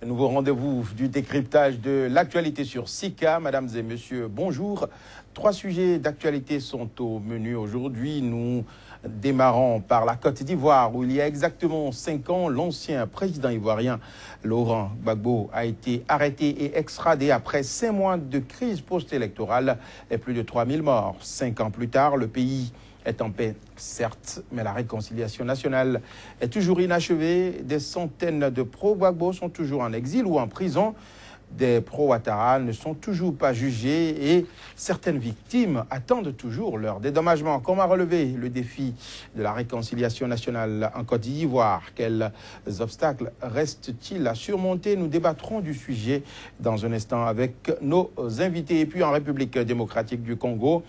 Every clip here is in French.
Nouveau rendez-vous du décryptage de l'actualité sur Sika. Mesdames et messieurs, bonjour. 3 sujets d'actualité sont au menu aujourd'hui. Nous démarrons par la Côte d'Ivoire où il y a exactement 5 ans, l'ancien président ivoirien Laurent Gbagbo a été arrêté et extradé après 5 mois de crise post-électorale et plus de 3000 morts. 5 ans plus tard, le pays est en paix, certes, mais la réconciliation nationale est toujours inachevée. Des centaines de pro-Gbagbo sont toujours en exil ou en prison. Des pro-Ouattara ne sont toujours pas jugés et certaines victimes attendent toujours leur dédommagement. Comment relever le défi de la réconciliation nationale en Côte d'Ivoire? Quels obstacles restent-ils à surmonter? Nous débattrons du sujet dans un instant avec nos invités. Et puis en République démocratique du Congo,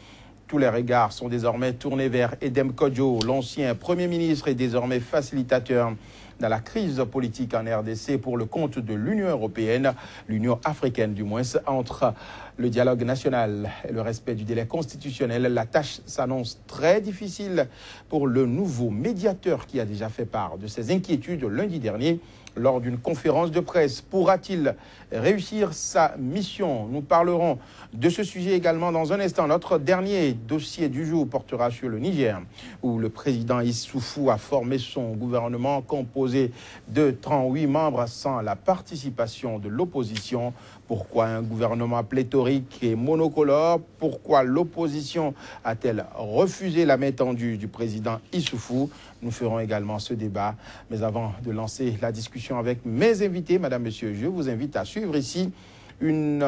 tous les regards sont désormais tournés vers Edem Kodjo, l'ancien Premier ministre et désormais facilitateur dans la crise politique en RDC pour le compte de l'Union européenne, l'Union africaine du moins, entre le dialogue national et le respect du délai constitutionnel. La tâche s'annonce très difficile pour le nouveau médiateur qui a déjà fait part de ses inquiétudes lundi dernier lors d'une conférence de presse. Pourra-t-il réussir sa mission? Nous parlerons de ce sujet également dans un instant. Notre dernier dossier du jour portera sur le Niger, où le président Issoufou a formé son gouvernement composé de 38 membres sans la participation de l'opposition. Pourquoi un gouvernement pléthorique et monocolore? Pourquoi l'opposition a-t-elle refusé la main tendue du président Issoufou? Nous ferons également ce débat. Mais avant de lancer la discussion avec mes invités, Madame, Monsieur, je vous invite à suivre ici une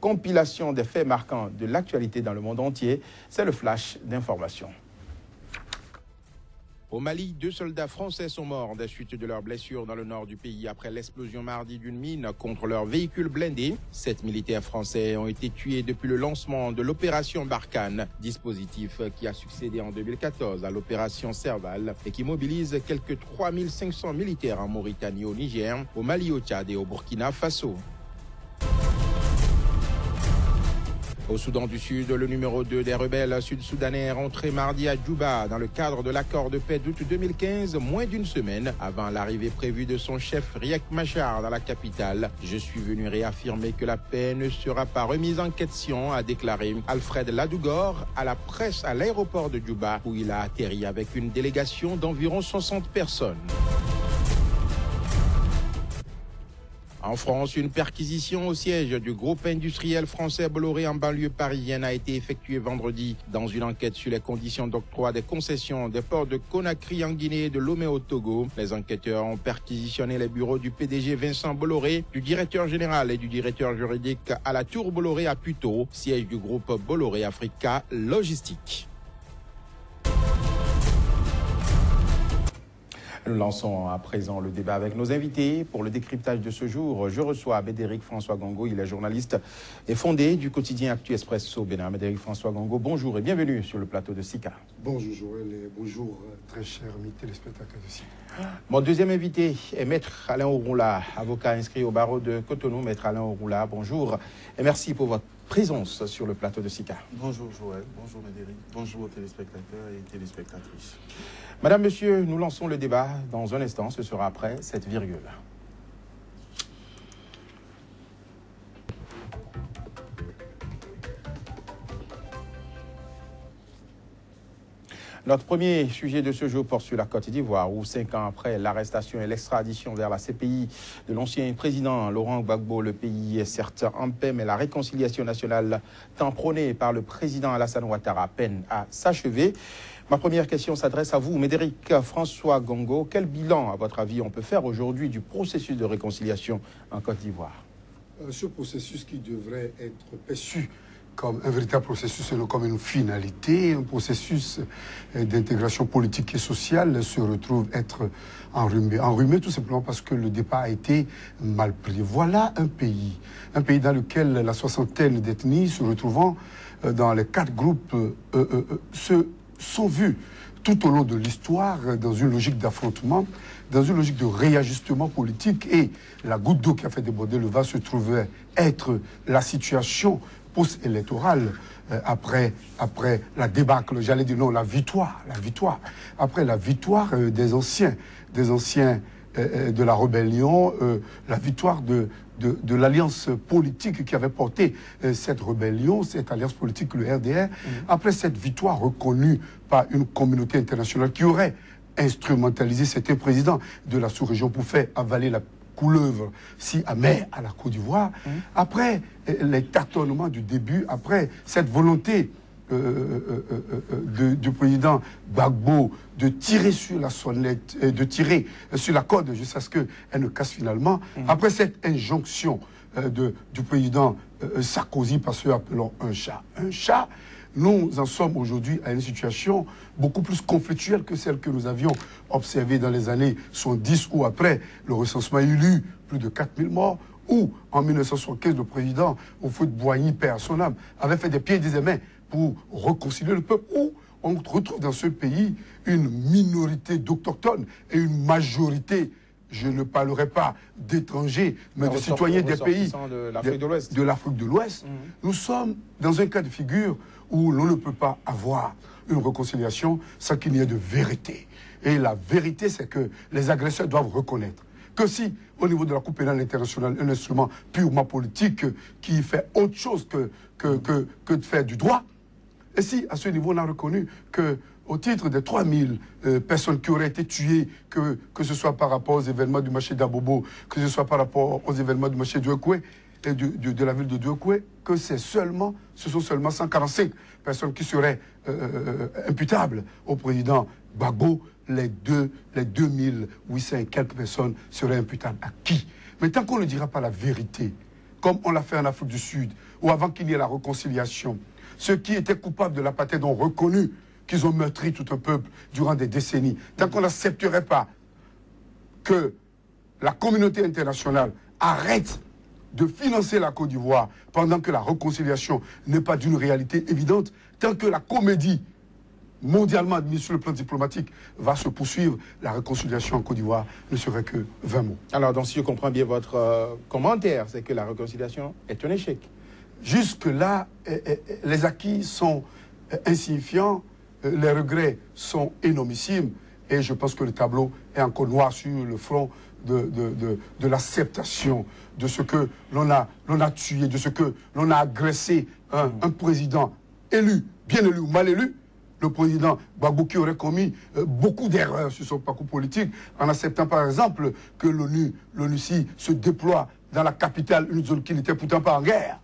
compilation des faits marquants de l'actualité dans le monde entier. C'est le flash d'information. Au Mali, 2 soldats français sont morts des suites de leurs blessures dans le nord du pays après l'explosion mardi d'une mine contre leur véhicule blindé. 7 militaires français ont été tués depuis le lancement de l'opération Barkhane, dispositif qui a succédé en 2014 à l'opération Serval et qui mobilise quelques 3500 militaires en Mauritanie, au Niger, au Mali, au Tchad et au Burkina Faso. Au Soudan du Sud, le numéro 2 des rebelles sud-soudanais est rentré mardi à Djouba dans le cadre de l'accord de paix d'août 2015, moins d'une semaine avant l'arrivée prévue de son chef Riek Machar dans la capitale. Je suis venu réaffirmer que la paix ne sera pas remise en question, a déclaré Alfred Ladougor à la presse à l'aéroport de Djouba, où il a atterri avec une délégation d'environ 60 personnes. En France, une perquisition au siège du groupe industriel français Bolloré en banlieue parisienne a été effectuée vendredi dans une enquête sur les conditions d'octroi des concessions des ports de Conakry en Guinée et de Lomé au Togo. Les enquêteurs ont perquisitionné les bureaux du PDG Vincent Bolloré, du directeur général et du directeur juridique à la Tour Bolloré à Puteaux, siège du groupe Bolloré Africa Logistique. Nous lançons à présent le débat avec nos invités. Pour le décryptage de ce jour, je reçois Médéric François Gongo. Il est journaliste et fondé du quotidien Actu Expresso Bénin. Médéric François Gongo, bonjour et bienvenue sur le plateau de Sika. Bonjour Joël et bonjour très chers amis téléspectateurs de Sika. Mon deuxième invité est Maître Alain Ouroula, avocat inscrit au barreau de Cotonou. Maître Alain Ouroula, bonjour et merci pour votre présence sur le plateau de Sika. Bonjour Joël, bonjour Médéric, bonjour aux téléspectateurs et téléspectatrices. Madame, Monsieur, nous lançons le débat dans un instant, ce sera après cette virgule. Notre premier sujet de ce jour porte sur la Côte d'Ivoire, où 5 ans après l'arrestation et l'extradition vers la CPI de l'ancien président Laurent Gbagbo, le pays est certes en paix, mais la réconciliation nationale tant prônée par le président Alassane Ouattara peine à s'achever. Ma première question s'adresse à vous, Médéric François Gongo. Quel bilan, à votre avis, on peut faire aujourd'hui du processus de réconciliation en Côte d'Ivoire? Ce processus qui devrait être perçu comme un véritable processus et non comme une finalité, un processus d'intégration politique et sociale se retrouve être enrhumé. Enrhumé tout simplement parce que le départ a été mal pris. Voilà un pays dans lequel la soixantaine d'ethnies se retrouvant dans les 4 groupes se sont vus tout au long de l'histoire dans une logique d'affrontement, dans une logique de réajustement politique, et la goutte d'eau qui a fait déborder le vase se trouvait être la situation post-électorale après la débâcle, j'allais dire non, la victoire, après la victoire des anciens de la rébellion, la victoire de l'alliance politique qui avait porté cette rébellion, cette alliance politique, le RDR, après cette victoire reconnue par une communauté internationale qui aurait instrumentalisé certains présidents de la sous-région pour faire avaler la couleuvre si amère à la Côte d'Ivoire, après les tâtonnements du début, après cette volonté du président Gbagbo de tirer sur la sonnette, de tirer sur la corde jusqu'à ce qu'elle ne casse finalement, après cette injonction du président Sarkozy, parce que appelons un chat, nous en sommes aujourd'hui à une situation beaucoup plus conflictuelle que celle que nous avions observée dans les années 70 ou après le recensement élu, plus de 4000 morts, où en 1975 le président Houphouët-Boigny, paix à son âme, avait fait des pieds et des mains pour réconcilier le peuple, où on retrouve dans ce pays une minorité d'autochtones et une majorité, je ne parlerai pas d'étrangers, mais de citoyens des pays de l'Afrique de l'Ouest. De l'Afrique de l'Ouest. Nous sommes dans un cas de figure où l'on ne peut pas avoir une réconciliation sans qu'il n'y ait de vérité. Et la vérité, c'est que les agresseurs doivent reconnaître que si, au niveau de la Cour pénale internationale, un instrument purement politique qui fait autre chose que de faire du droit, et si, à ce niveau, on a reconnu que au titre des 3000 personnes qui auraient été tuées, que ce soit par rapport aux événements du marché d'Abobo, que ce soit par rapport aux événements du marché d'Ouekoué, et de la ville de Douekoué, que ce sont seulement 145 personnes qui seraient imputables au président Gbagbo. Les 2800 et quelques personnes seraient imputables à qui? Mais tant qu'on ne dira pas la vérité, comme on l'a fait en Afrique du Sud, ou avant qu'il y ait la réconciliation, ceux qui étaient coupables de l'apartheid ont reconnu qu'ils ont meurtri tout un peuple durant des décennies. Tant qu'on n'accepterait pas que la communauté internationale arrête de financer la Côte d'Ivoire pendant que la réconciliation n'est pas d'une réalité évidente, tant que la comédie mondialement admise sur le plan diplomatique va se poursuivre, la réconciliation en Côte d'Ivoire ne serait que 20 mots. Alors, donc, si je comprends bien votre commentaire, c'est que la réconciliation est un échec. Jusque-là, les acquis sont insignifiants, les regrets sont énormissimes, et je pense que le tableau est encore noir sur le front de l'acceptation de ce que l'on a tué, de ce que l'on a agressé un président élu, bien élu ou mal élu, le président Gbagbo qui aurait commis beaucoup d'erreurs sur son parcours politique en acceptant par exemple que l'ONUCI se déploie dans la capitale, une zone qui n'était pourtant pas en guerre,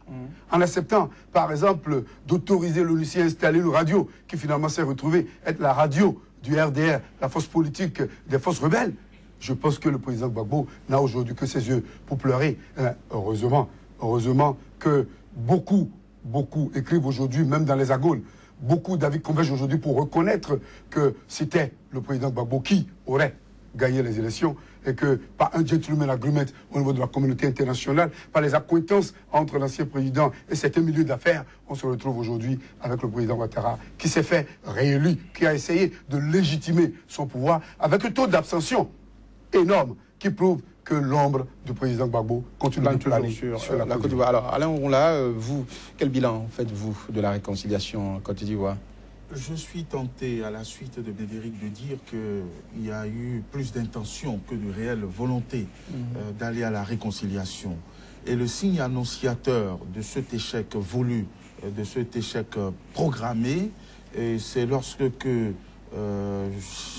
en acceptant par exemple d'autoriser l'ONUCI à installer une radio qui finalement s'est retrouvée être la radio du RDR, la force politique des forces rebelles. Je pense que le président Gbagbo n'a aujourd'hui que ses yeux pour pleurer. Heureusement que beaucoup écrivent aujourd'hui, même dans les agones, beaucoup d'avis convergent aujourd'hui pour reconnaître que c'était le président Gbagbo qui aurait gagné les élections et que par un gentleman agreement au niveau de la communauté internationale, par les accointances entre l'ancien président et certains milieux d'affaires, on se retrouve aujourd'hui avec le président Ouattara qui s'est fait réélu, qui a essayé de légitimer son pouvoir avec un taux d'abstention énorme qui prouve que l'ombre du président Gbagbo continue de planer sur la Côte d'Ivoire. Alors, Alain Ouroula, vous, quel bilan faites-vous de la réconciliation en Côte d'Ivoire? Je suis tenté, à la suite de Médéric, de dire qu'il y a eu plus d'intention que de réelle volonté d'aller à la réconciliation. Et le signe annonciateur de cet échec voulu, de cet échec programmé, c'est lorsque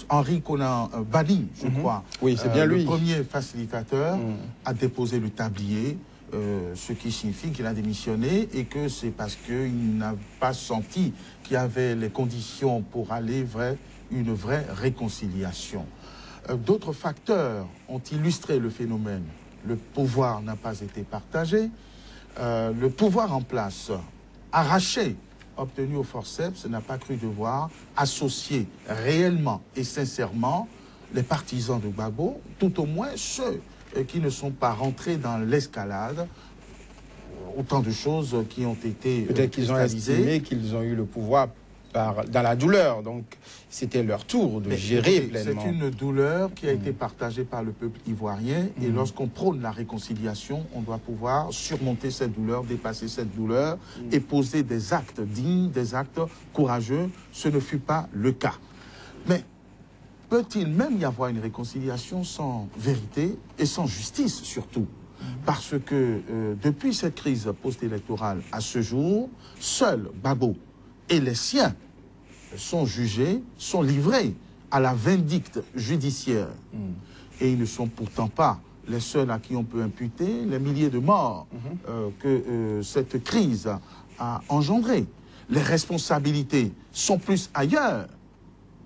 Henri Konan Banny, je crois, oui, c'est bien lui, le premier facilitateur, a déposé le tablier, ce qui signifie qu'il a démissionné et que c'est parce qu'il n'a pas senti qu'il y avait les conditions pour aller vers une vraie réconciliation. D'autres facteurs ont illustré le phénomène. Le pouvoir n'a pas été partagé, le pouvoir en place, arraché, obtenu au forceps, n'a pas cru devoir associer réellement et sincèrement les partisans de Gbagbo, tout au moins ceux qui ne sont pas rentrés dans l'escalade. Autant de choses qui ont été peut-être qu'ils ont estimé qu'ils ont eu le pouvoir dans la douleur, donc c'était leur tour de gérer pleinement. C'est une douleur qui a été partagée par le peuple ivoirien et lorsqu'on prône la réconciliation, on doit pouvoir surmonter cette douleur, dépasser cette douleur et poser des actes dignes, des actes courageux. Ce ne fut pas le cas. Mais peut-il même y avoir une réconciliation sans vérité et sans justice surtout? Parce que depuis cette crise post-électorale à ce jour, seuls Gbagbo et les siens sont jugés, sont livrés à la vindicte judiciaire. Et ils ne sont pourtant pas les seuls à qui on peut imputer les milliers de morts que cette crise a engendré. Les responsabilités sont plus ailleurs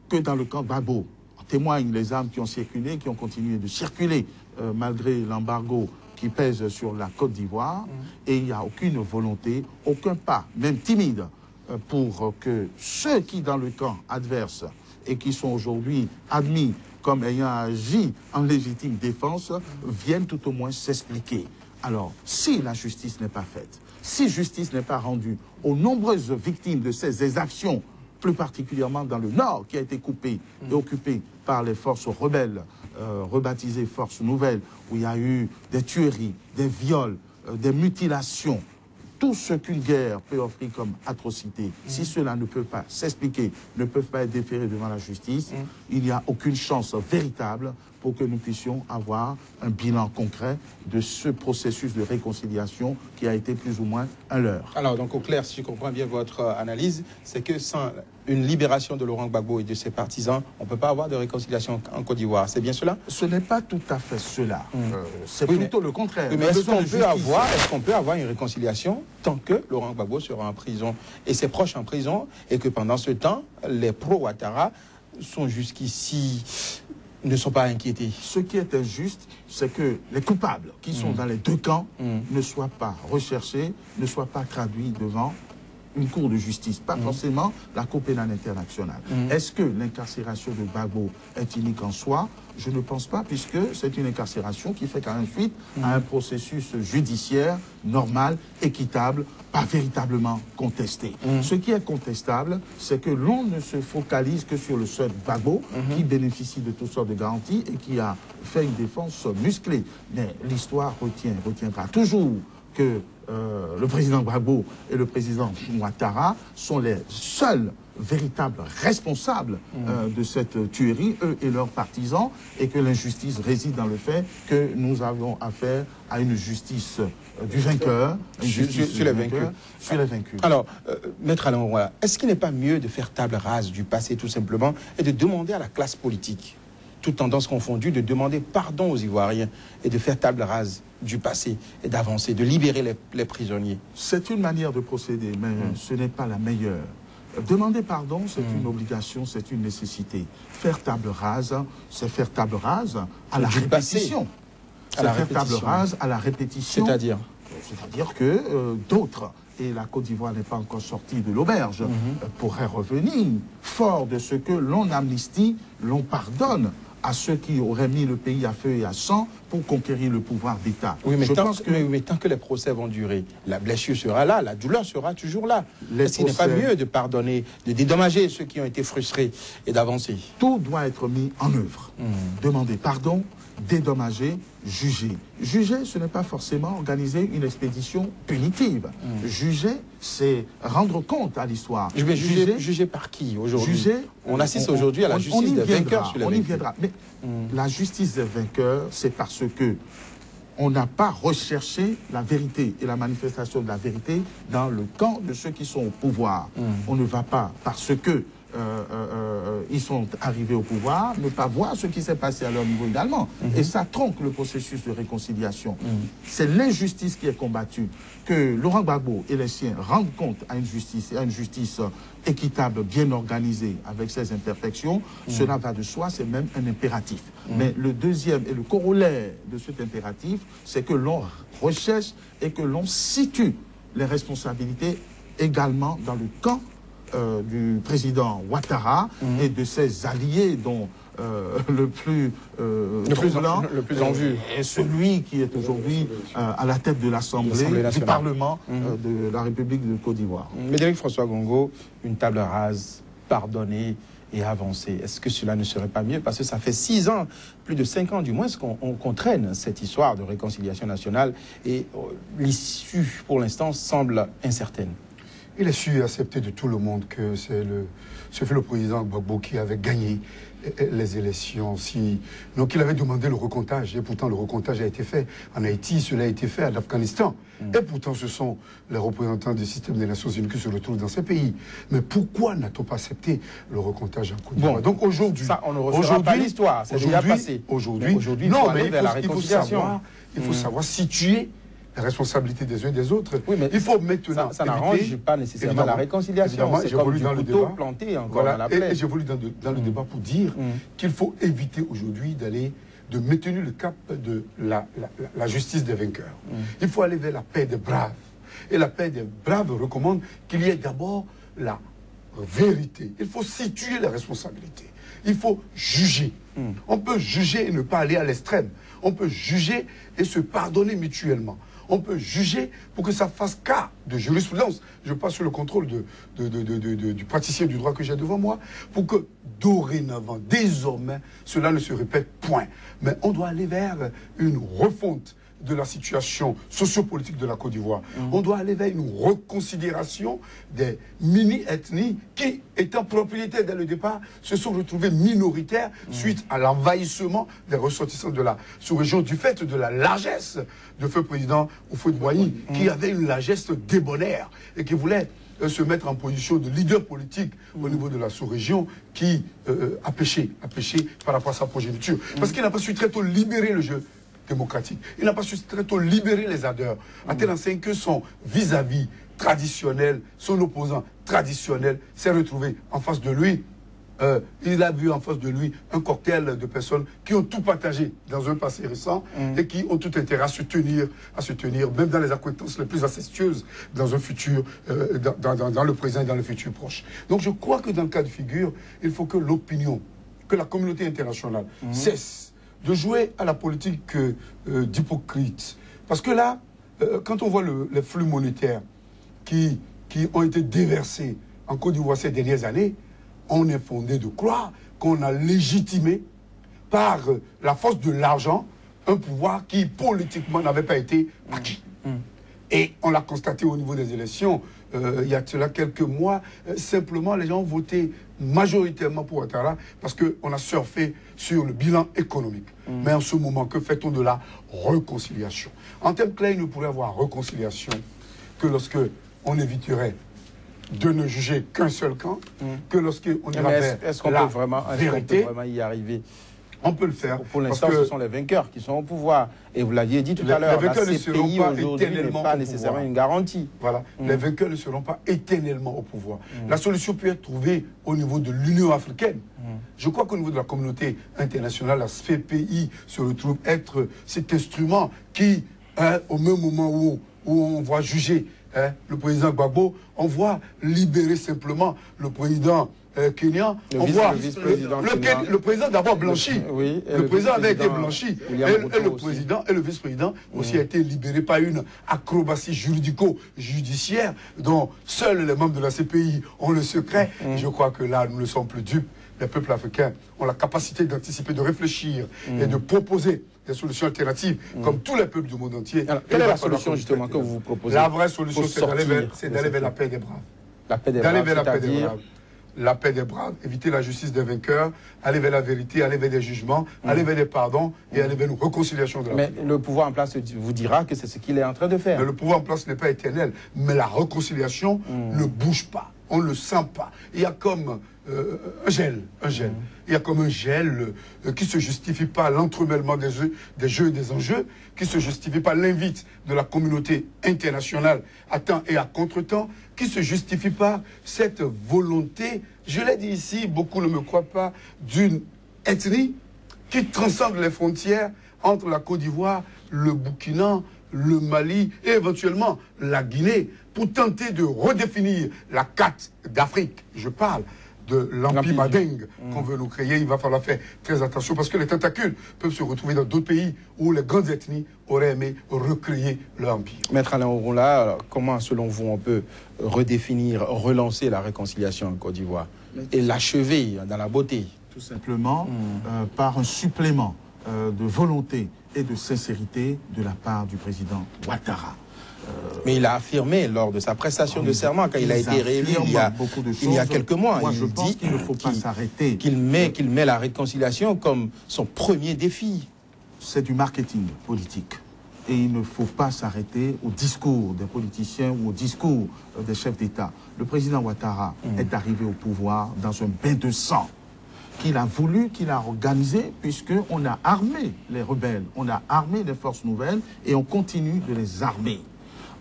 que dans le camp Gbagbo. En témoignent les armes qui ont circulé, qui ont continué de circuler malgré l'embargo qui pèse sur la Côte d'Ivoire. Et il n'y a aucune volonté, aucun pas, même timide, pour que ceux qui, dans le camp adverse et qui sont aujourd'hui admis comme ayant agi en légitime défense, viennent tout au moins s'expliquer. Alors, si la justice n'est pas faite, si justice n'est pas rendue aux nombreuses victimes de ces exactions, plus particulièrement dans le Nord, qui a été coupé et occupé par les forces rebelles, rebaptisées forces nouvelles, où il y a eu des tueries, des viols, des mutilations, tout ce qu'une guerre peut offrir comme atrocité, si cela ne peut pas s'expliquer, ne peuvent pas être déférés devant la justice, il n'y a aucune chance véritable pour que nous puissions avoir un bilan concret de ce processus de réconciliation qui a été plus ou moins un leurre. Alors, donc, au clair, si je comprends bien votre analyse, c'est que sans une libération de Laurent Gbagbo et de ses partisans, on ne peut pas avoir de réconciliation en Côte d'Ivoire. C'est bien cela? Ce n'est pas tout à fait cela. C'est plutôt le contraire. Oui, mais est-ce qu'on peut avoir une réconciliation tant que Laurent Gbagbo sera en prison et ses proches en prison, et que pendant ce temps, les pro-Ouattara sont jusqu'ici, ne sont pas inquiétés? Ce qui est injuste, c'est que les coupables qui sont dans les deux camps ne soient pas recherchés, ne soient pas traduits devant une cour de justice, pas forcément la Cour pénale internationale. Est-ce que l'incarcération de Gbagbo est unique en soi? Je ne pense pas, puisque c'est une incarcération qui fait quand même suite à un processus judiciaire normal, équitable, pas véritablement contesté. Ce qui est contestable, c'est que l'on ne se focalise que sur le seul Gbagbo, qui bénéficie de toutes sortes de garanties et qui a fait une défense musclée. Mais l'histoire retiendra toujours que le président Gbagbo et le président Ouattara sont les seuls véritables responsables de cette tuerie, eux et leurs partisans, et que l'injustice réside dans le fait que nous avons affaire à une justice du vainqueur, sur les vaincus. Alors, Maître Alain Roy, est-ce qu'il n'est pas mieux de faire table rase du passé tout simplement et de demander à la classe politique, toutes tendances confondues, de demander pardon aux Ivoiriens et de faire table rase du passé et d'avancer, de libérer les prisonniers? C'est une manière de procéder, mais ce n'est pas la meilleure. Demander pardon, c'est une obligation, c'est une nécessité. Faire table rase, c'est faire table rase à la répétition. C'est faire table rase à la répétition. C'est-à-dire que d'autres, et la Côte d'Ivoire n'est pas encore sortie de l'auberge, pourraient revenir fort de ce que l'on amnistie, l'on pardonne à ceux qui auraient mis le pays à feu et à sang pour conquérir le pouvoir d'État. Oui, mais tant que les procès vont durer, la blessure sera là, la douleur sera toujours là. Est-ce qu'il n'est pas mieux de pardonner, de dédommager ceux qui ont été frustrés et d'avancer? Tout doit être mis en œuvre. Demander pardon, dédommager, juger. Juger, ce n'est pas forcément organiser une expédition punitive. Juger, c'est rendre compte à l'histoire. Juger par qui aujourd'hui? On assiste aujourd'hui à la justice des vainqueurs sur les vaincus. On y viendra. Mais la justice des vainqueurs, c'est parce que on n'a pas recherché la vérité et la manifestation de la vérité dans le camp de ceux qui sont au pouvoir. On ne va pas parce que ils sont arrivés au pouvoir, ne pas voir ce qui s'est passé à leur niveau également. Et ça tronque le processus de réconciliation. C'est l'injustice qui est combattue. Que Laurent Gbagbo et les siens rendent compte à une justice équitable, bien organisée, avec ses imperfections, cela va de soi, c'est même un impératif. Mais le deuxième et le corollaire de cet impératif, c'est que l'on recherche et que l'on situe les responsabilités également dans le camp du président Ouattara et de ses alliés dont le plus en vue est celui qui est aujourd'hui à la tête de l'Assemblée du Parlement de la République de Côte d'Ivoire. Médéric François Gongo, une table rase, pardonner et avancer. Est-ce que cela ne serait pas mieux? Parce que ça fait 6 ans, plus de 5 ans du moins, qu'on traîne cette histoire de réconciliation nationale et l'issue, pour l'instant, semble incertaine. il est su et accepté de tout le monde que c'est le président Gbagbo qui avait gagné les élections. Donc il avait demandé le recomptage, et pourtant le recomptage a été fait en Haïti, cela a été fait en Afghanistan. Et pourtant ce sont les représentants du système des Nations Unies qui se retrouvent dans ces pays. Mais pourquoi n'a-t-on pas accepté le recomptage en Côte d'Ivoire? Donc aujourd'hui... Ça, on ne refera pas l'histoire, c'est déjà passé. Aujourd'hui, non, mais il faut savoir situer la responsabilité des uns et des autres. Oui, mais il faut maintenant ça n'arrange pas nécessairement la réconciliation. C'est comme du couteau planté encore dans la plaie. Et j'ai voulu dans le débat pour dire qu'il faut éviter aujourd'hui de maintenir le cap de la justice des vainqueurs. Il faut aller vers la paix des braves. Et la paix des braves recommande qu'il y ait d'abord la vérité. Il faut situer les responsabilités. Il faut juger. On peut juger et ne pas aller à l'extrême. On peut juger et se pardonner mutuellement. On peut juger pour que ça fasse cas de jurisprudence. Je passe sur le contrôle du praticien du droit que j'ai devant moi, pour que dorénavant, désormais, cela ne se répète point. Mais on doit aller vers une refonte de la situation sociopolitique de la Côte d'Ivoire. On doit aller vers une reconsidération des mini-ethnies qui, étant propriétaires dès le départ, se sont retrouvées minoritaires suite à l'envahissement des ressortissants de la sous-région du fait de la largesse de feu président Houphouët-Boigny, qui avait une largesse débonnaire et qui voulait se mettre en position de leader politique au niveau de la sous-région qui a péché par rapport à sa progéniture. Parce qu'il n'a pas su très tôt libérer le jeu démocratique. Il n'a pas su très tôt libérer les ardeurs, à tel enseigne que son vis-à-vis traditionnel, son opposant traditionnel s'est retrouvé en face de lui. Il a vu en face de lui un cocktail de personnes qui ont tout partagé dans un passé récent et qui ont tout intérêt à se tenir, même dans les acquaintances les plus incestueuses, dans un futur, dans le présent et dans le futur proche. Donc je crois que dans le cas de figure, il faut que l'opinion, que la communauté internationale cesse de jouer à la politique d'hypocrite. Parce que là, quand on voit les flux monétaires qui ont été déversés en Côte d'Ivoire ces dernières années, on est fondé de croire qu'on a légitimé par la force de l'argent un pouvoir qui politiquement n'avait pas été acquis. Et on l'a constaté au niveau des élections, il y a cela quelques mois, simplement les gens ont voté majoritairement pour Ouattara parce qu'on a surfé sur le bilan économique. Mais en ce moment, que fait-on de la réconciliation? En termes clairs, il ne pourrait y avoir réconciliation que lorsque on éviterait de ne juger qu'un seul camp, que lorsqu'on ira vers la vérité. Est-ce qu'on peut vraiment y arriver? On peut le faire. Pour l'instant, ce sont les vainqueurs qui sont au pouvoir. Et vous l'aviez dit tout à l'heure, la CPI aujourd'hui n'est pas nécessairement une garantie. Voilà. Les vainqueurs ne seront pas éternellement au pouvoir. La solution peut être trouvée au niveau de l'Union africaine. Je crois qu'au niveau de la communauté internationale, la CPI se retrouve être cet instrument qui, au même moment où on va juger le président Gbagbo, on voit libérer simplement le président kenyan, on voit le président d'abord blanchi, oui, le président avait été blanchi, et le président et le vice-président aussi a été libéré par une acrobatie juridico-judiciaire dont seuls les membres de la CPI ont le secret. Je crois que là, nous ne sommes plus dupes. Les peuples africains ont la capacité d'anticiper, de réfléchir et de proposer des solutions alternatives, comme tous les peuples du monde entier. Alors, quelle est la solution justement que vous proposez? La vraie solution, c'est d'aller vers la paix des braves. La paix des braves, d'aller vers la paix des braves. La paix des braves, éviter la justice des vainqueurs, aller vers la vérité, aller vers des jugements, aller vers des pardons et aller vers une réconciliation de la paix. Mais le pouvoir en place vous dira que c'est ce qu'il est en train de faire. Mais le pouvoir en place n'est pas éternel, mais la réconciliation ne bouge pas, on ne le sent pas. Il y a comme un gel. Il y a comme un gel qui ne se justifie pas l'entremêlement des jeux et des enjeux, qui ne se justifie pas l'invite de la communauté internationale à temps et à contre-temps, qui ne se justifie pas cette volonté, je l'ai dit ici, beaucoup ne me croient pas, d'une ethnie qui transcende les frontières entre la Côte d'Ivoire, le Burkina, le Mali et éventuellement la Guinée, pour tenter de redéfinir la carte d'Afrique. Je parle de l'empire Mandingue qu'on veut nous créer. Il va falloir faire très attention parce que les tentacules peuvent se retrouver dans d'autres pays où les grandes ethnies auraient aimé recréer leur empire. Maître Alain Ouroula, comment, selon vous, on peut redéfinir, relancer la réconciliation en Côte d'Ivoire et l'achever dans la beauté? Tout simplement par un supplément de volonté et de sincérité de la part du président Ouattara. Mais il a affirmé lors de sa prestation de serment, quand il a été réélu il y a quelques mois, moi, il dit qu'il ne faut pas s'arrêter. Qu'il met la réconciliation comme son premier défi. C'est du marketing politique. Et il ne faut pas s'arrêter au discours des politiciens ou au discours des chefs d'État. Le président Ouattara est arrivé au pouvoir dans un bain de sang qu'il a voulu, qu'il a organisé, puisqu'on a armé les rebelles, on a armé les forces nouvelles et on continue de les armer.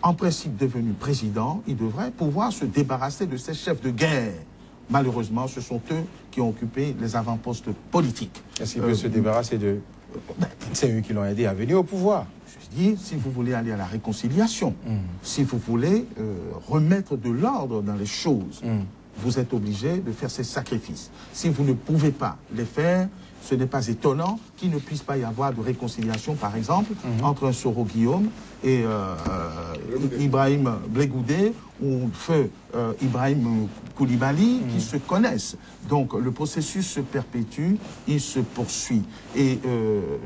En principe, devenu président, il devrait pouvoir se débarrasser de ces chefs de guerre. Malheureusement, ce sont eux qui ont occupé les avant-postes politiques. Est-ce qu'il peut se débarrasser de... C'est eux qui l'ont aidé à venir au pouvoir. Je dis, si vous voulez aller à la réconciliation, si vous voulez remettre de l'ordre dans les choses, vous êtes obligé de faire ces sacrifices. Si vous ne pouvez pas les faire, ce n'est pas étonnant qu'il ne puisse pas y avoir de réconciliation, par exemple, entre un Soro Guillaume et Ibrahim Blegoudé ou feu Ibrahim Koulibaly qui se connaissent. Donc le processus se perpétue, il se poursuit. Et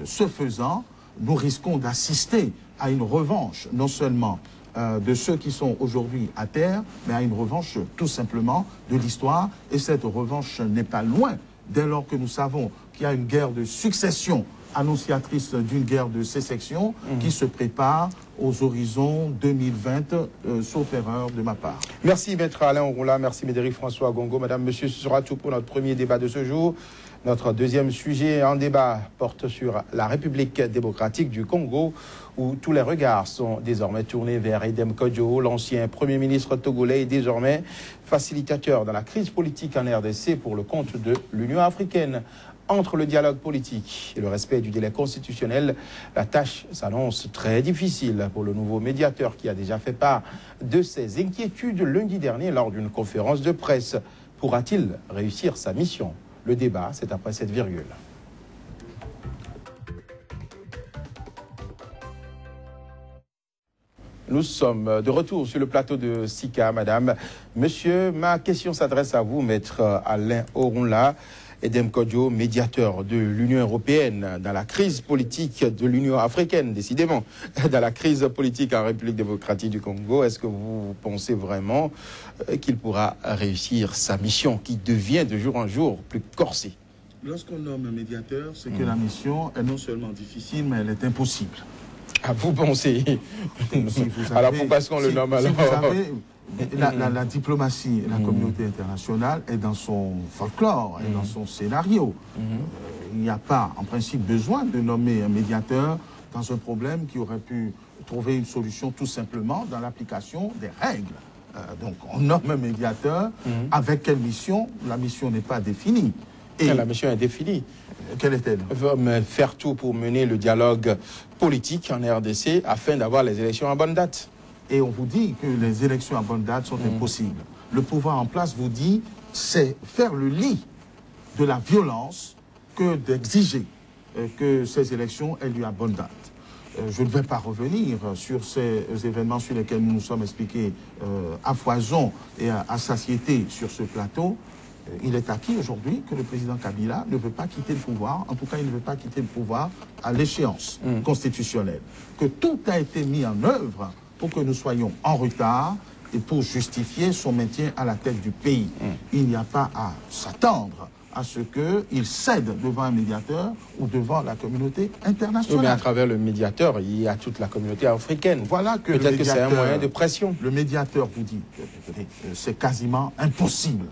ce faisant, nous risquons d'assister à une revanche, non seulement de ceux qui sont aujourd'hui à terre, mais à une revanche tout simplement de l'histoire. Et cette revanche n'est pas loin, dès lors que nous savons qu'il y a une guerre de succession annonciatrice d'une guerre de sécession qui se prépare aux horizons 2020, sauf erreur de ma part. Merci Maître Alain Ouroula, merci Médéric François Gongo. Madame, Monsieur, ce sera tout pour notre premier débat de ce jour. Notre deuxième sujet en débat porte sur la République démocratique du Congo, où tous les regards sont désormais tournés vers Edem Kodjo, l'ancien Premier ministre togolais et désormais facilitateur dans la crise politique en RDC pour le compte de l'Union africaine. Entre le dialogue politique et le respect du délai constitutionnel, la tâche s'annonce très difficile pour le nouveau médiateur qui a déjà fait part de ses inquiétudes lundi dernier lors d'une conférence de presse. Pourra-t-il réussir sa mission? Le débat, c'est après cette virgule. Nous sommes de retour sur le plateau de Sika, madame. Monsieur, ma question s'adresse à vous, maître Alain Ouroula. Edem Kodjo, médiateur de l'Union européenne dans la crise politique de l'Union africaine, décidément, dans la crise politique en République démocratique du Congo, est-ce que vous pensez vraiment qu'il pourra réussir sa mission qui devient de jour en jour plus corsée? Lorsqu'on nomme un médiateur, c'est que la mission est non seulement difficile, mais elle est impossible. Ah, vous pensez alors pourquoi est-ce qu'on le nomme alors? La diplomatie et la communauté internationale est dans son folklore, est dans son scénario. Il n'y a pas, en principe, besoin de nommer un médiateur dans un problème qui aurait pu trouver une solution tout simplement dans l'application des règles. Donc, on nomme un médiateur. Avec quelle mission? La mission n'est pas définie. Et la mission est définie. Quelle est-elle? Faire tout pour mener le dialogue politique en RDC afin d'avoir les élections à bonne date. Et on vous dit que les élections à bonne date sont impossibles. Le pouvoir en place vous dit, c'est faire le lit de la violence que d'exiger que ces élections aient lieu à bonne date. Je ne vais pas revenir sur ces événements sur lesquels nous nous sommes expliqués à foison et à satiété sur ce plateau. Il est acquis aujourd'hui que le président Kabila ne veut pas quitter le pouvoir, en tout cas il ne veut pas quitter le pouvoir à l'échéance constitutionnelle. Que tout a été mis en œuvre pour que nous soyons en retard et pour justifier son maintien à la tête du pays. Il n'y a pas à s'attendre à ce qu'il cède devant un médiateur ou devant la communauté internationale. Oui, mais à travers le médiateur, il y a toute la communauté africaine. Voilà que peut-être que c'est un moyen de pression. Le médiateur vous dit que c'est quasiment impossible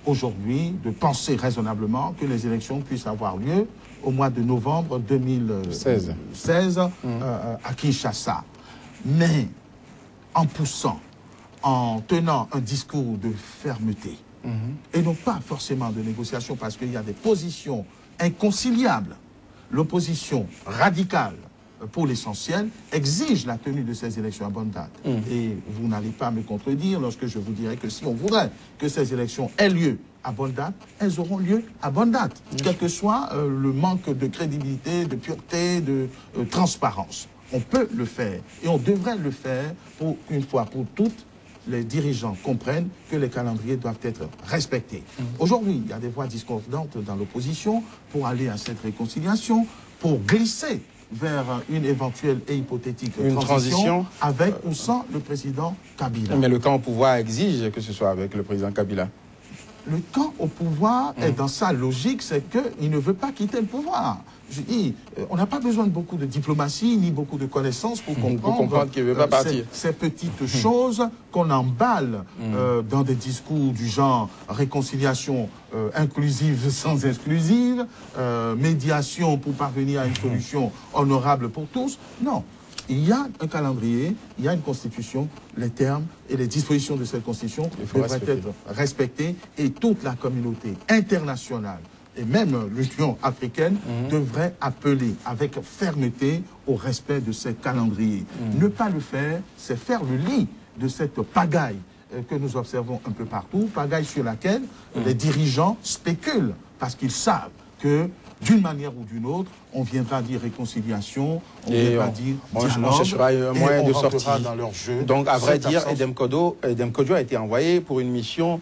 aujourd'hui de penser raisonnablement que les élections puissent avoir lieu au mois de novembre 2016 à Kinshasa. Mais en poussant, en tenant un discours de fermeté, et non pas forcément de négociation, parce qu'il y a des positions inconciliables. L'opposition radicale, pour l'essentiel, exige la tenue de ces élections à bonne date. Et vous n'allez pas me contredire lorsque je vous dirai que si on voudrait que ces élections aient lieu à bonne date, elles auront lieu à bonne date, quel que soit le manque de crédibilité, de pureté, de transparence. On peut le faire et on devrait le faire pour une fois pour toutes. Les dirigeants comprennent que les calendriers doivent être respectés. Aujourd'hui, il y a des voix discordantes dans l'opposition pour aller à cette réconciliation, pour glisser vers une éventuelle et hypothétique transition avec ou sans le président Kabila. Mais le camp au pouvoir exige que ce soit avec le président Kabila. Le camp au pouvoir est dans sa logique, c'est qu'il ne veut pas quitter le pouvoir. Je dis, on n'a pas besoin de beaucoup de diplomatie, ni beaucoup de connaissances pour comprendre qu'il ne veut pas partir. Ces petites choses qu'on emballe dans des discours du genre réconciliation inclusive sans exclusive, médiation pour parvenir à une solution honorable pour tous. Non. Il y a un calendrier, il y a une constitution, les termes et les dispositions de cette constitution devraient être respectés et toute la communauté internationale et même l'Union africaine devrait appeler avec fermeté au respect de ces calendriers. Ne pas le faire, c'est faire le lit de cette pagaille que nous observons un peu partout, pagaille sur laquelle les dirigeants spéculent parce qu'ils savent que d'une manière ou d'une autre, on viendra dire réconciliation, on viendra dire dialogue, on cherchera un moyen de sortir dans leur jeu. Donc, à vrai dire, Edem Kodjo a été envoyé pour une mission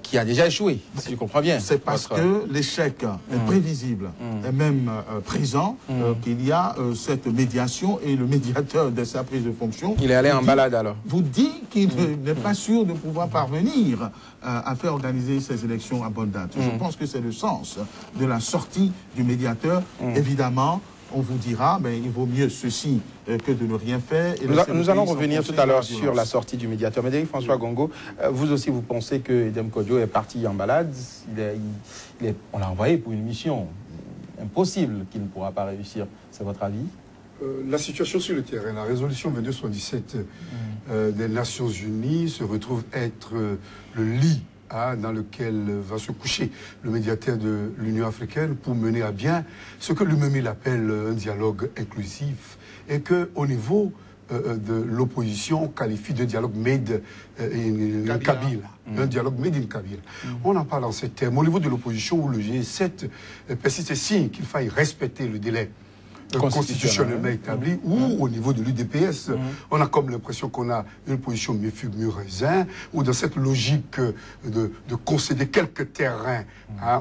qui a déjà échoué, si je comprends bien. C'est parce que l'échec est prévisible et même présent qu'il y a cette médiation et le médiateur de sa prise de fonction. Il est allé en balade alors. Vous dit qu'il n'est pas sûr de pouvoir parvenir à faire organiser ces élections à bonne date. Je pense que c'est le sens de la sortie du médiateur. Évidemment, on vous dira, mais il vaut mieux ceci que de ne rien faire. Et nous allons revenir tout à l'heure sur la sortie du médiateur. Mais François Gongo, vous aussi, vous pensez que Edem Kodjo est parti en balade. On l'a envoyé pour une mission impossible qu'il ne pourra pas réussir. C'est votre avis? La situation sur le terrain, la résolution 2277 des Nations Unies se retrouve être le lit dans lequel va se coucher le médiateur de l'Union africaine pour mener à bien ce que lui-même il appelle un dialogue inclusif et qu'au niveau de l'opposition qualifie de dialogue made in Kabila. Un dialogue made in Kabila. On en parle en ces termes. Au niveau de l'opposition où le G7 persiste et signe qu'il faille respecter le délai constitutionnellement établi, ou au niveau de l'UDPS, on a comme l'impression qu'on a une position mi-raisin, ou dans cette logique de concéder quelques terrains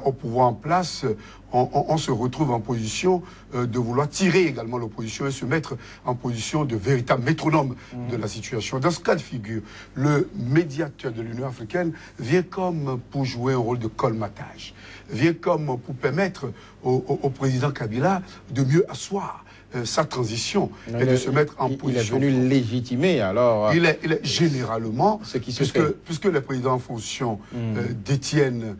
au pouvoir en place, on se retrouve en position de vouloir tirer également l'opposition et se mettre en position de véritable métronome de la situation. Dans ce cas de figure, le médiateur de l'Union africaine vient comme pour jouer un rôle de colmatage, vient comme pour permettre au président Kabila de mieux asseoir sa transition et de se mettre en position. Il est venu légitimer alors. Il est généralement, ce qui se puisque les présidents en fonction détiennent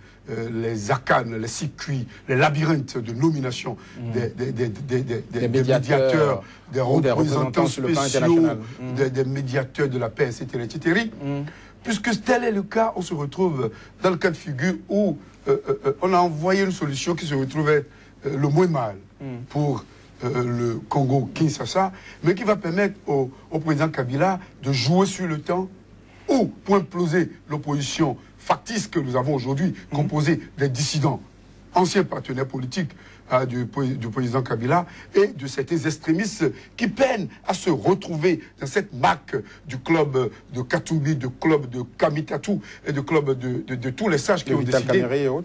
les arcanes, les circuits, les labyrinthes de nomination des médiateurs, des représentants spéciaux, des médiateurs de la paix, etc. Puisque tel est le cas, on se retrouve dans le cas de figure où on a envoyé une solution qui se retrouve être le moins mal pour le Congo-Kinshasa, mais qui va permettre au président Kabila de jouer sur le temps ou pour imploser l'opposition factice que nous avons aujourd'hui, composée des dissidents, anciens partenaires politiques du président Kabila et de certains extrémistes qui peinent à se retrouver dans cette marque du club de Katumbi, du club de Kamitatou et du club de tous les sages qui ont décidé,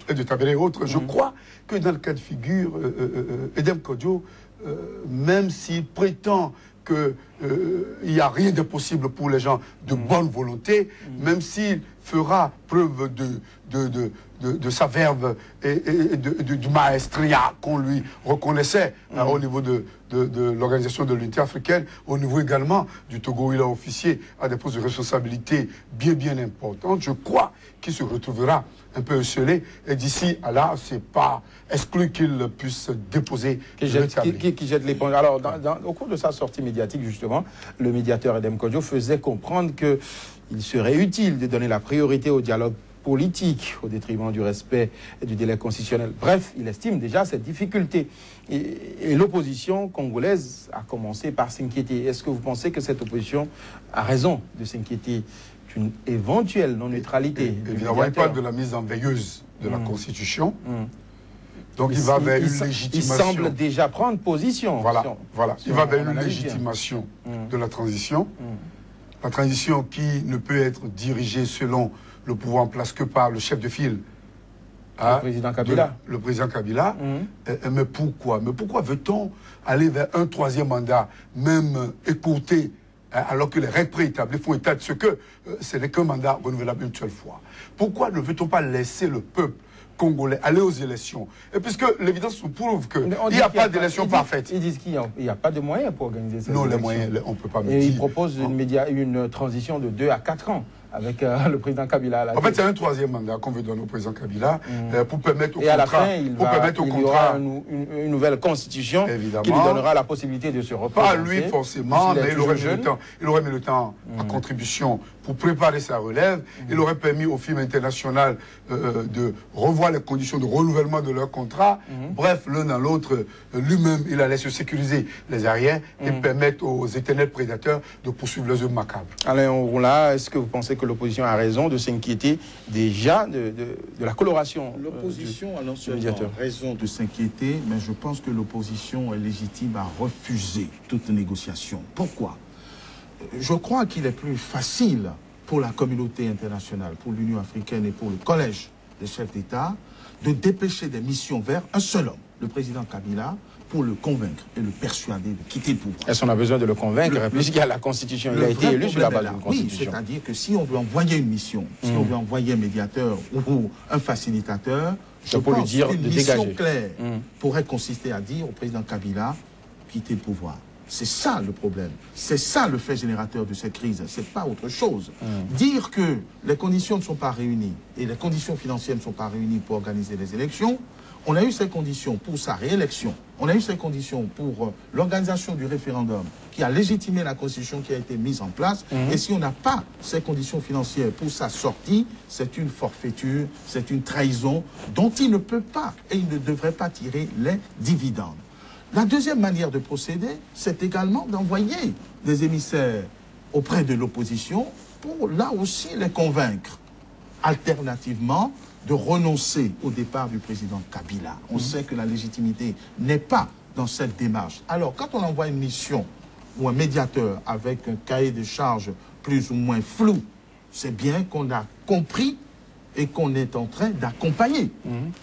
et de Taberé et autres. Je crois que dans le cas de figure, Edem Kodjo, même s'il prétend qu'il n'y a rien de possible pour les gens de bonne volonté, même s'il fera preuve de sa verve et du maestria qu'on lui reconnaissait au niveau de l'Organisation de l'Unité africaine, au niveau également du Togo où il a officié à des postes de responsabilité bien importantes. Je crois qu'il se retrouvera un peu esselé et d'ici à là, c'est pas exclu qu'il puisse déposer qui jette l'éponge. Alors, au cours de sa sortie médiatique, justement, le médiateur Edem Kodjo faisait comprendre qu'il serait utile de donner la priorité au dialogue politique au détriment du respect et du délai constitutionnel. Bref, il estime déjà cette difficulté. Et l'opposition congolaise a commencé par s'inquiéter. Est-ce que vous pensez que cette opposition a raison de s'inquiéter d'une éventuelle non-neutralité? Évidemment, il parle de la mise en veilleuse de la Constitution. Donc il va vers une légitimation. Il semble déjà prendre position. Voilà. Il va vers une légitimation de la transition. La transition qui ne peut être dirigée selon le pouvoir en place que par le chef de file Le président Kabila. Le président Kabila. Mais pourquoi? Mais pourquoi veut-on aller vers un troisième mandat, même écourté, alors que les règles préétablies font état de ce que ce n'est qu'un mandat renouvelable une seule fois? Pourquoi ne veut-on pas laisser le peuple congolais aller aux élections? Et puisque l'évidence nous prouve qu'il n'y a pas d'élection parfaite. Ils disent qu'il n'y a pas de moyens pour organiser ces élections. Non, les moyens, on ne peut pas me dire. Et ils proposent une transition de 2 à 4 ans avec le président Kabila à la tête. En fait, c'est un troisième mandat qu'on veut donner au président Kabila pour permettre au contrat... Et à la fin, il y aura une nouvelle constitution qui lui donnera la possibilité de se représenter. Pas lui forcément, mais il aurait mis le temps à contribution pour préparer sa relève. Il aurait permis aux firmes internationales de revoir les conditions de renouvellement de leur contrat. Bref, l'un dans l'autre, lui-même, il allait se sécuriser les arrières et permettre aux éternels prédateurs de poursuivre leurs œuvres macabres. Alain Onroula, est-ce que vous pensez que l'opposition a raison de s'inquiéter déjà de la coloration? L'opposition a non seulement raison de s'inquiéter, mais je pense que l'opposition est légitime à refuser toute négociation. Pourquoi? Je crois qu'il est plus facile pour la communauté internationale, pour l'Union africaine et pour le collège des chefs d'État de dépêcher des missions vers un seul homme, le président Kabila, pour le convaincre et le persuader de quitter le pouvoir. Est-ce qu'on a besoin de le convaincre puisqu'il y a la Constitution? Il a été élu sur la base d'une Constitution. Oui, c'est-à-dire que si on veut envoyer une mission, si on veut envoyer un médiateur ou un facilitateur, je pense qu'une mission claire pourrait consister à dire au président Kabila, quitter le pouvoir. C'est ça le problème. C'est ça le fait générateur de cette crise. C'est pas autre chose. Dire que les conditions ne sont pas réunies et les conditions financières ne sont pas réunies pour organiser les élections, on a eu ces conditions pour sa réélection. On a eu ces conditions pour l'organisation du référendum qui a légitimé la Constitution qui a été mise en place. Et si on n'a pas ces conditions financières pour sa sortie, c'est une forfaiture, c'est une trahison dont il ne peut pas et il ne devrait pas tirer les dividendes. La deuxième manière de procéder, c'est également d'envoyer des émissaires auprès de l'opposition pour, là aussi, les convaincre. Alternativement, de renoncer au départ du président Kabila. On sait que la légitimité n'est pas dans cette démarche. Alors, quand on envoie une mission ou un médiateur avec un cahier de charges plus ou moins flou, c'est bien qu'on a compris et qu'on est en train d'accompagner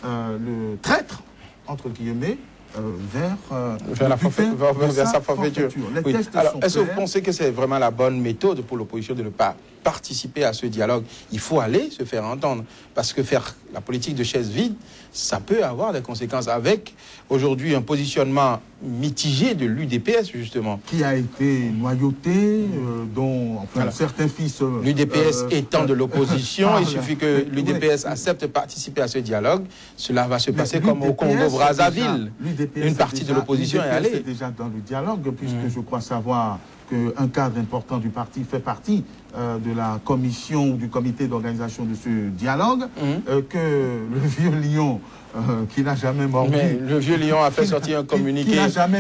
le traître, entre guillemets, vers sa forfaiture. Oui. Alors, est-ce que vous pensez que c'est vraiment la bonne méthode pour l'opposition de ne pas participer à ce dialogue? Il faut aller se faire entendre, parce que faire la politique de chaise vide, ça peut avoir des conséquences, avec aujourd'hui un positionnement mitigé de l'UDPS, justement. Qui a été noyauté, dont enfin, certains fils... L'UDPS étant de l'opposition, il suffit que l'UDPS accepte de participer à ce dialogue. Cela va se passer comme au Congo-Brazzaville. Une partie de l'opposition est allée. C'est déjà dans le dialogue, puisque je crois savoir qu'un cadre important du parti fait partie de la commission ou du comité d'organisation de ce dialogue, que le vieux lion qui n'a jamais mordu... Mais le vieux lion a fait sortir un communiqué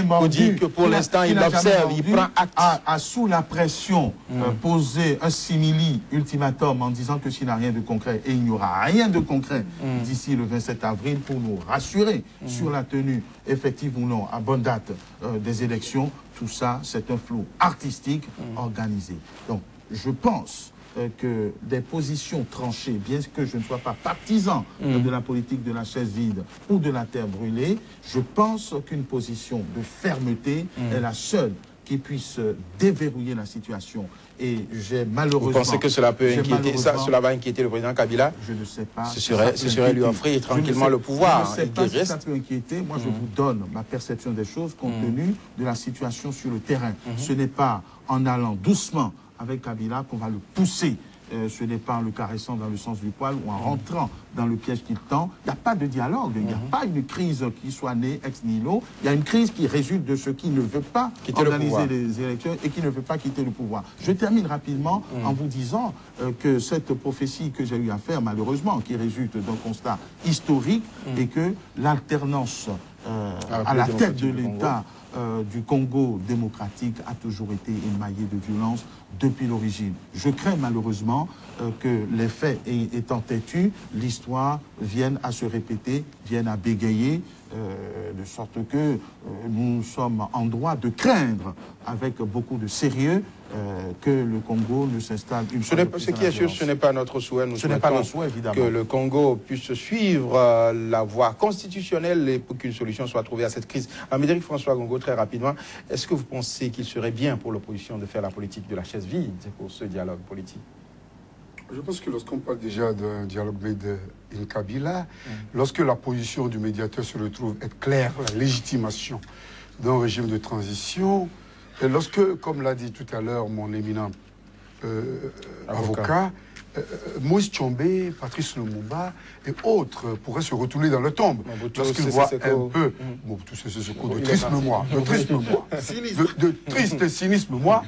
pour dire que pour l'instant il observe, il prend acte. A sous la pression posé un simili ultimatum en disant que s'il n'a rien de concret, et il n'y aura rien de concret d'ici le 27 avril pour nous rassurer sur la tenue effective ou non à bonne date des élections, tout ça c'est un flou artistique organisé. Donc je pense que des positions tranchées, bien que je ne sois pas partisan de la politique de la chaise vide ou de la terre brûlée, je pense qu'une position de fermeté est la seule qui puisse déverrouiller la situation. Et j'ai malheureusement... Vous pensez que cela peut inquiéter, cela va inquiéter le président Kabila? Je ne sais pas. Ce serait lui offrir tranquillement le pouvoir. Je ne sais pas si ça peut inquiéter. Moi, je vous donne ma perception des choses compte tenu de la situation sur le terrain. Ce n'est pas en allant doucement avec Kabila qu'on va le pousser. Ce n'est pas en le caressant dans le sens du poil ou en rentrant dans le piège qu'il tend. Il n'y a pas de dialogue, il n'y a pas une crise qui soit née ex nihilo. Il y a une crise qui résulte de ce qui ne veut pas organiser les élections et qui ne veut pas quitter le pouvoir. Je termine rapidement en vous disant que cette prophétie que j'ai eu à faire, malheureusement, qui résulte d'un constat historique, et que l'alternance à la tête de l'État du Congo démocratique a toujours été émaillé de violence depuis l'origine. Je crains malheureusement que les faits étant têtus, l'histoire vienne à se répéter, vienne à bégayer, de sorte que nous sommes en droit de craindre avec beaucoup de sérieux que le Congo ne s'installe une fois de plus. Ce qui est sûr, ce n'est pas notre souhait. Nous souhaitons que le Congo puisse suivre la voie constitutionnelle et pour qu'une solution soit trouvée à cette crise. Médéric François Gongo, très rapidement, est-ce que vous pensez qu'il serait bien pour l'opposition de faire la politique de la chaise vide pour ce dialogue politique? Je pense que lorsqu'on parle déjà d'un dialogue made in Kabila, lorsque la position du médiateur se retrouve être claire, la légitimation d'un régime de transition, et lorsque, comme l'a dit tout à l'heure mon éminent avocat, Moïse Tchombe, Patrice Lumumba et autres pourraient se retourner dans le tombe lorsqu'ils voient un peu de triste mémoire, de triste cynisme, moi.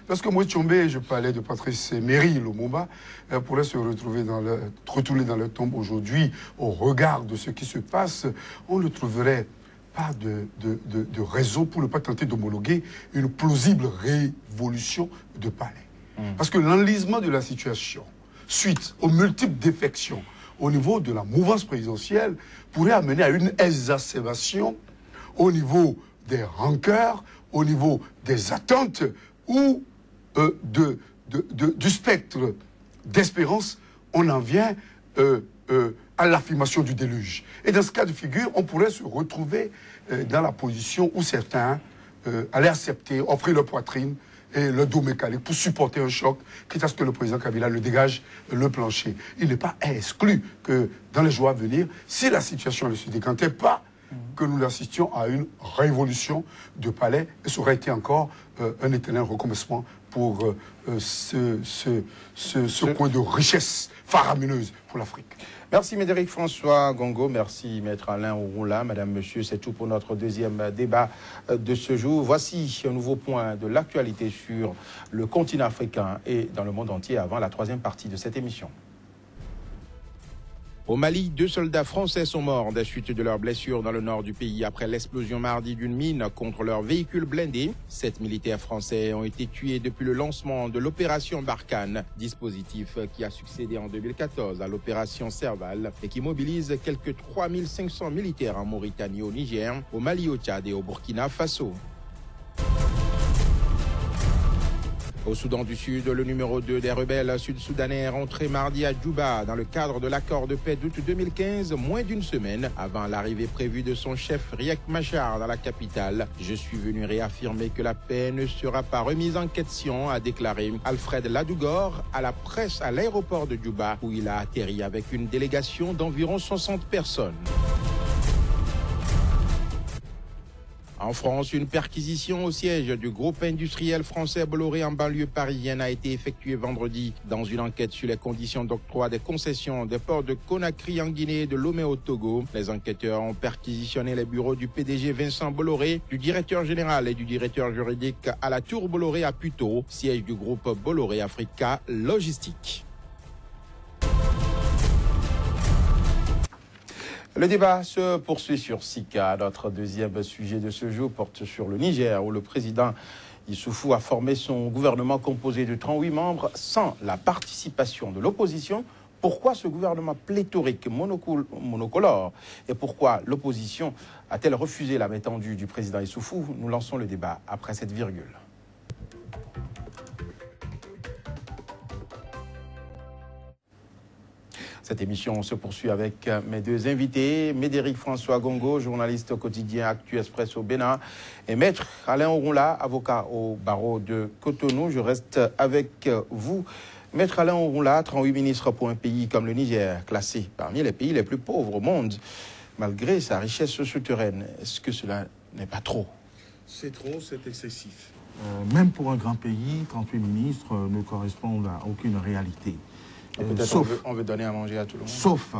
Lorsque Moïse Tchombe, je parlais de Patrice Emery Lumumba, pourraient se retourner dans le tombe aujourd'hui au regard de ce qui se passe, on ne trouverait pas de raison pour ne pas tenter d'homologuer une plausible révolution de palais. Parce que l'enlisement de la situation, suite aux multiples défections au niveau de la mouvance présidentielle, pourrait amener à une exacerbation au niveau des rancœurs, au niveau des attentes ou du spectre d'espérance. On en vient à l'affirmation du déluge. Et dans ce cas de figure, on pourrait se retrouver dans la position où certains allaient accepter, offrir leur poitrine et le dos mécanique pour supporter un choc, quitte à ce que le président Kabila le dégage le plancher. Il n'est pas exclu que dans les jours à venir, si la situation ne se décantait pas, que nous assistions à une révolution de palais, et ça aurait été encore un éternel recommencement pour ce coin de richesse faramineuse pour l'Afrique. Merci Médéric François Gongo, merci Maître Alain Ouroula. Madame, Monsieur, c'est tout pour notre deuxième débat de ce jour. Voici un nouveau point de l'actualité sur le continent africain et dans le monde entier avant la troisième partie de cette émission. Au Mali, 2 soldats français sont morts des suites de leurs blessures dans le nord du pays après l'explosion mardi d'une mine contre leur véhicule blindé. 7 militaires français ont été tués depuis le lancement de l'opération Barkhane, dispositif qui a succédé en 2014 à l'opération Serval et qui mobilise quelques 3500 militaires en Mauritanie, au Niger, au Mali, au Tchad et au Burkina Faso. Au Soudan du Sud, le numéro 2 des rebelles sud-soudanais est rentré mardi à Djouba dans le cadre de l'accord de paix d'août 2015, moins d'une semaine avant l'arrivée prévue de son chef Riek Machar dans la capitale. Je suis venu réaffirmer que la paix ne sera pas remise en question, a déclaré Alfred Ladougor à la presse à l'aéroport de Djouba, où il a atterri avec une délégation d'environ 60 personnes. En France, une perquisition au siège du groupe industriel français Bolloré en banlieue parisienne a été effectuée vendredi dans une enquête sur les conditions d'octroi des concessions des ports de Conakry en Guinée et de Lomé au Togo. Les enquêteurs ont perquisitionné les bureaux du PDG Vincent Bolloré, du directeur général et du directeur juridique à la Tour Bolloré à Puteaux, siège du groupe Bolloré Africa Logistique. Le débat se poursuit sur Sika. Notre deuxième sujet de ce jour porte sur le Niger, où le président Issoufou a formé son gouvernement composé de 38 membres sans la participation de l'opposition. Pourquoi ce gouvernement pléthorique, monocolore, et pourquoi l'opposition a-t-elle refusé la main tendue du président Issoufou? Nous lançons le débat après cette virgule. Cette émission se poursuit avec mes deux invités, Médéric François Gongo, journaliste au quotidien Actu Express au Bénin, et Maître Alain Ouroula, avocat au barreau de Cotonou. Je reste avec vous. Maître Alain Ouroula, 38 ministres pour un pays comme le Niger, classé parmi les pays les plus pauvres au monde, malgré sa richesse souterraine. Est-ce que cela n'est pas trop? C'est trop, c'est excessif. Même pour un grand pays, 38 ministres ne correspondent à aucune réalité. Sauf, on veut donner à manger à tout le monde. Sauf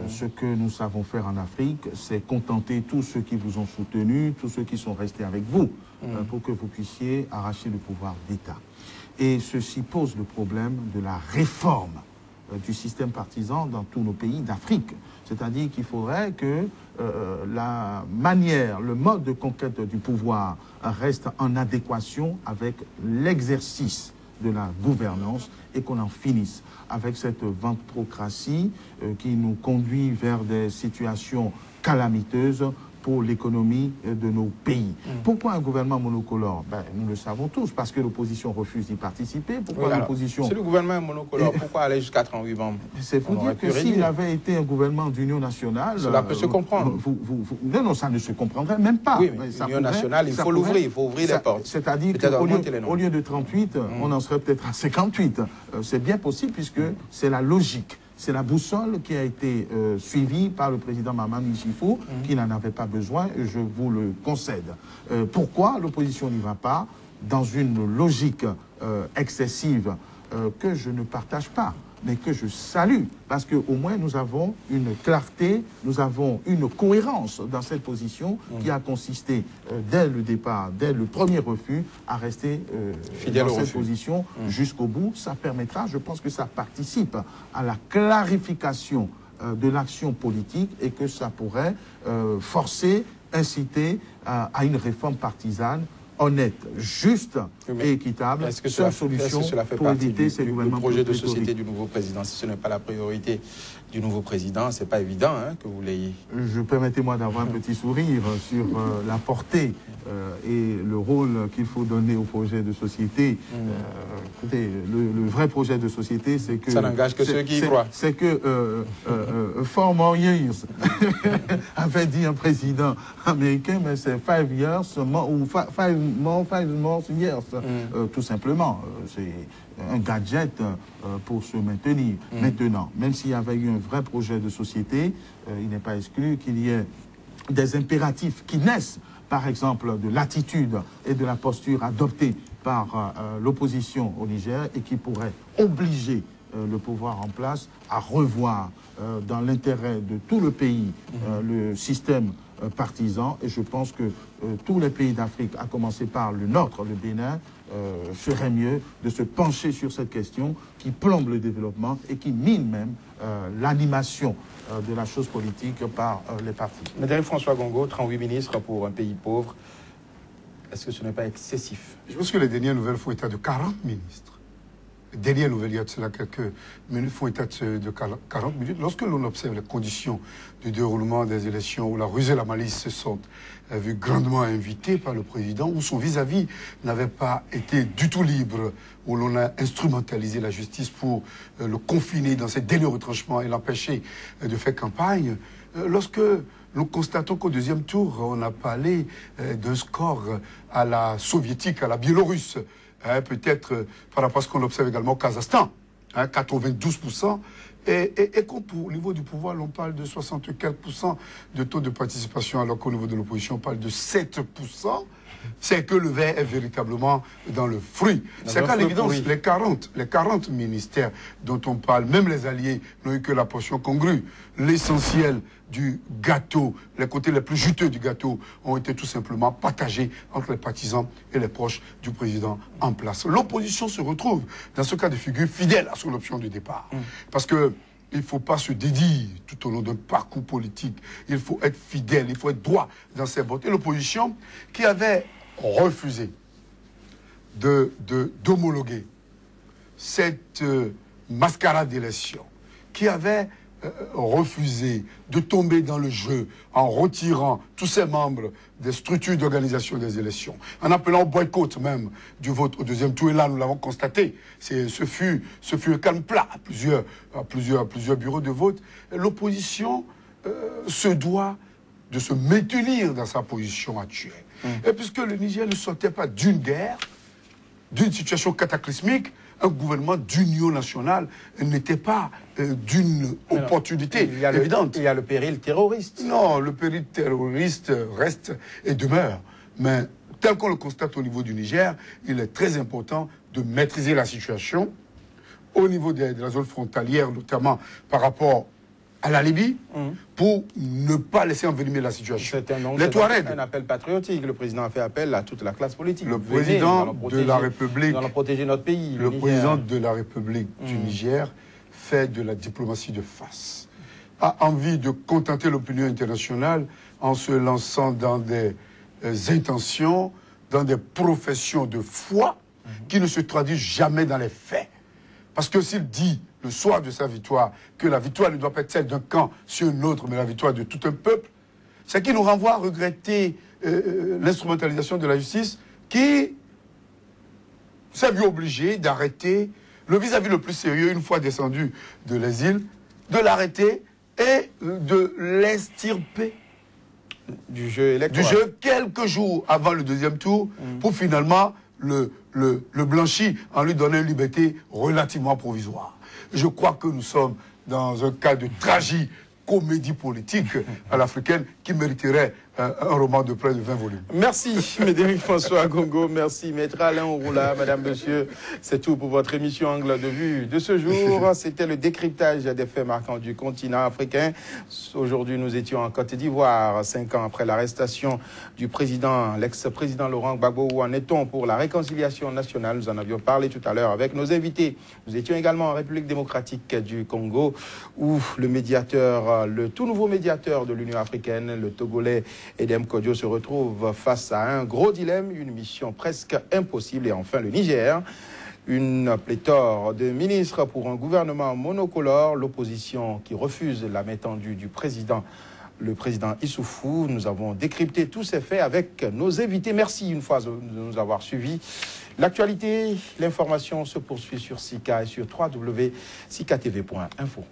ce que nous savons faire en Afrique, c'est contenter tous ceux qui vous ont soutenu, tous ceux qui sont restés avec vous, pour que vous puissiez arracher le pouvoir d'État. Et ceci pose le problème de la réforme du système partisan dans tous nos pays d'Afrique. C'est-à-dire qu'il faudrait que la manière, le mode de conquête du pouvoir reste en adéquation avec l'exercice de la gouvernance et qu'on en finisse avec cette ventrocratie qui nous conduit vers des situations calamiteuses pour l'économie de nos pays. Pourquoi un gouvernement monocolore? Nous le savons tous, parce que l'opposition refuse d'y participer. Pourquoi l'opposition... Si le gouvernement est monocolore, pourquoi aller jusqu'à 38 membres? C'est pour dire que s'il avait été un gouvernement d'union nationale... Cela peut se comprendre. Non, ça ne se comprendrait même pas. Oui, mais l'union nationale, il faut l'ouvrir, il faut ouvrir les portes. C'est-à-dire qu'au lieu de 38, on en serait peut-être à 58. C'est bien possible puisque c'est la logique. C'est la boussole qui a été suivie par le président Mamadi Issoufou, qui n'en avait pas besoin, et je vous le concède. Pourquoi l'opposition n'y va pas? Dans une logique excessive que je ne partage pas, mais que je salue, parce qu'au moins nous avons une clarté, nous avons une cohérence dans cette position qui a consisté dès le départ, dès le premier refus, à rester fidèle dans cette position jusqu'au bout. Ça permettra, je pense que ça participe à la clarification de l'action politique et que ça pourrait forcer, inciter à une réforme partisane honnête, juste et équitable. Est-ce que cela fait pour partie éviter ces gouvernements du projet de société du nouveau président? Si ce n'est pas la priorité du nouveau président, c'est pas évident que vous l'ayez. Permettez-moi d'avoir un petit sourire sur la portée et le rôle qu'il faut donner au projet de société. Écoutez, le vrai projet de société, c'est que... Ça n'engage que ceux qui y croient. C'est que 4 more years avait dit un président américain, mais c'est 5 years ou 5 more years. Tout simplement, c'est un gadget pour se maintenir. Maintenant, même s'il y avait eu un vrai projet de société, il n'est pas exclu qu'il y ait des impératifs qui naissent, par exemple, de l'attitude et de la posture adoptée par l'opposition au Niger et qui pourraient obliger le pouvoir en place à revoir dans l'intérêt de tout le pays le système partisan. Et je pense que tous les pays d'Afrique, à commencer par le nôtre, le Bénin, ferait mieux de se pencher sur cette question qui plombe le développement et qui mine même l'animation de la chose politique par les partis. Madame François Gongo, 38 ministres pour un pays pauvre, est-ce que ce n'est pas excessif? Je pense que les dernières nouvelles font état de 40 ministres. Les dernières nouvelles, il y a de cela quelques minutes, font état de 40 minutes. Lorsque l'on observe les conditions du déroulement des élections, où la ruse et la malice se sont vues grandement invitées par le président, où son vis-à-vis n'avait pas été du tout libre, où l'on a instrumentalisé la justice pour le confiner dans ses derniers retranchements et l'empêcher de faire campagne, lorsque nous constatons qu'au deuxième tour, on a parlé d'un score à la soviétique, à la biélorusse, peut-être par rapport à ce qu'on observe également au Kazakhstan, 92%, et qu'au niveau du pouvoir, l'on parle de 60 et quelques % de taux de participation, alors qu'au niveau de l'opposition, on parle de 7%, c'est que le verre est véritablement dans le fruit. C'est qu'à l'évidence, les 40 ministères dont on parle, même les alliés, n'ont eu que la portion congrue. L'essentiel du gâteau, les côtés les plus juteux du gâteau, ont été tout simplement partagés entre les partisans et les proches du président en place. L'opposition se retrouve dans ce cas de figure fidèle à son option de départ. Parce que il ne faut pas se dédier tout au long d'un parcours politique. Il faut être fidèle, il faut être droit dans ses bottes. Et l'opposition, qui avait refusé d'homologuer cette mascarade d'élection, qui avait refusé de tomber dans le jeu en retirant tous ses membres des structures d'organisation des élections, en appelant au boycott même du vote au deuxième tour. Et là, nous l'avons constaté, ce fut un calme plat à plusieurs bureaux de vote. L'opposition se doit de se maintenir dans sa position actuelle. Et puisque le Niger ne sortait pas d'une guerre, d'une situation cataclysmique, un gouvernement d'union nationale n'était pas d'une opportunité évidente. Il y a le péril terroriste. Non, le péril terroriste reste et demeure. Mais tel qu'on le constate au niveau du Niger, il est très important de maîtriser la situation au niveau de la zone frontalière, notamment par rapport à la Libye, pour ne pas laisser envenimer la situation. Les Touaregs. Un appel patriotique. Le président a fait appel à toute la classe politique. Le président de la République, nous allons protéger notre pays. Le président de la République du Niger fait de la diplomatie de face, a envie de contenter l'opinion internationale en se lançant dans des intentions, dans des professions de foi qui ne se traduisent jamais dans les faits. Parce que s'il dit, le soir de sa victoire, que la victoire ne doit pas être celle d'un camp sur un autre, mais la victoire de tout un peuple, c'est qui nous renvoie à regretter l'instrumentalisation de la justice qui s'est vu obligé d'arrêter le vis-à-vis le plus sérieux, une fois descendu de l'exil, de l'arrêter et de l'extirper du jeu électoral. Du jeu quelques jours avant le deuxième tour pour finalement le blanchir en lui donnant une liberté relativement provisoire. Je crois que nous sommes dans un cas de tragicomédie politique à l'africaine qui mériterait un roman de près de 20 volumes. Merci, Médéric François Gongo. Merci, Maître Alain Ouroula. Madame, Monsieur, c'est tout pour votre émission Angle de vue de ce jour. C'était le décryptage des faits marquants du continent africain. Aujourd'hui, nous étions en Côte d'Ivoire, 5 ans après l'arrestation du président, l'ex-président Laurent Gbagbo. Où en est-on pour la réconciliation nationale? Nous en avions parlé tout à l'heure avec nos invités. Nous étions également en République démocratique du Congo, où le médiateur, le tout nouveau médiateur de l'Union africaine, le Togolais Edem Kodjo, se retrouve face à un gros dilemme, une mission presque impossible. Et enfin, le Niger, une pléthore de ministres pour un gouvernement monocolore, l'opposition qui refuse la main tendue du président, le président Issoufou. Nous avons décrypté tous ces faits avec nos invités. Merci une fois de nous avoir suivis. L'actualité, l'information se poursuit sur Sika et sur www.sikatv.info.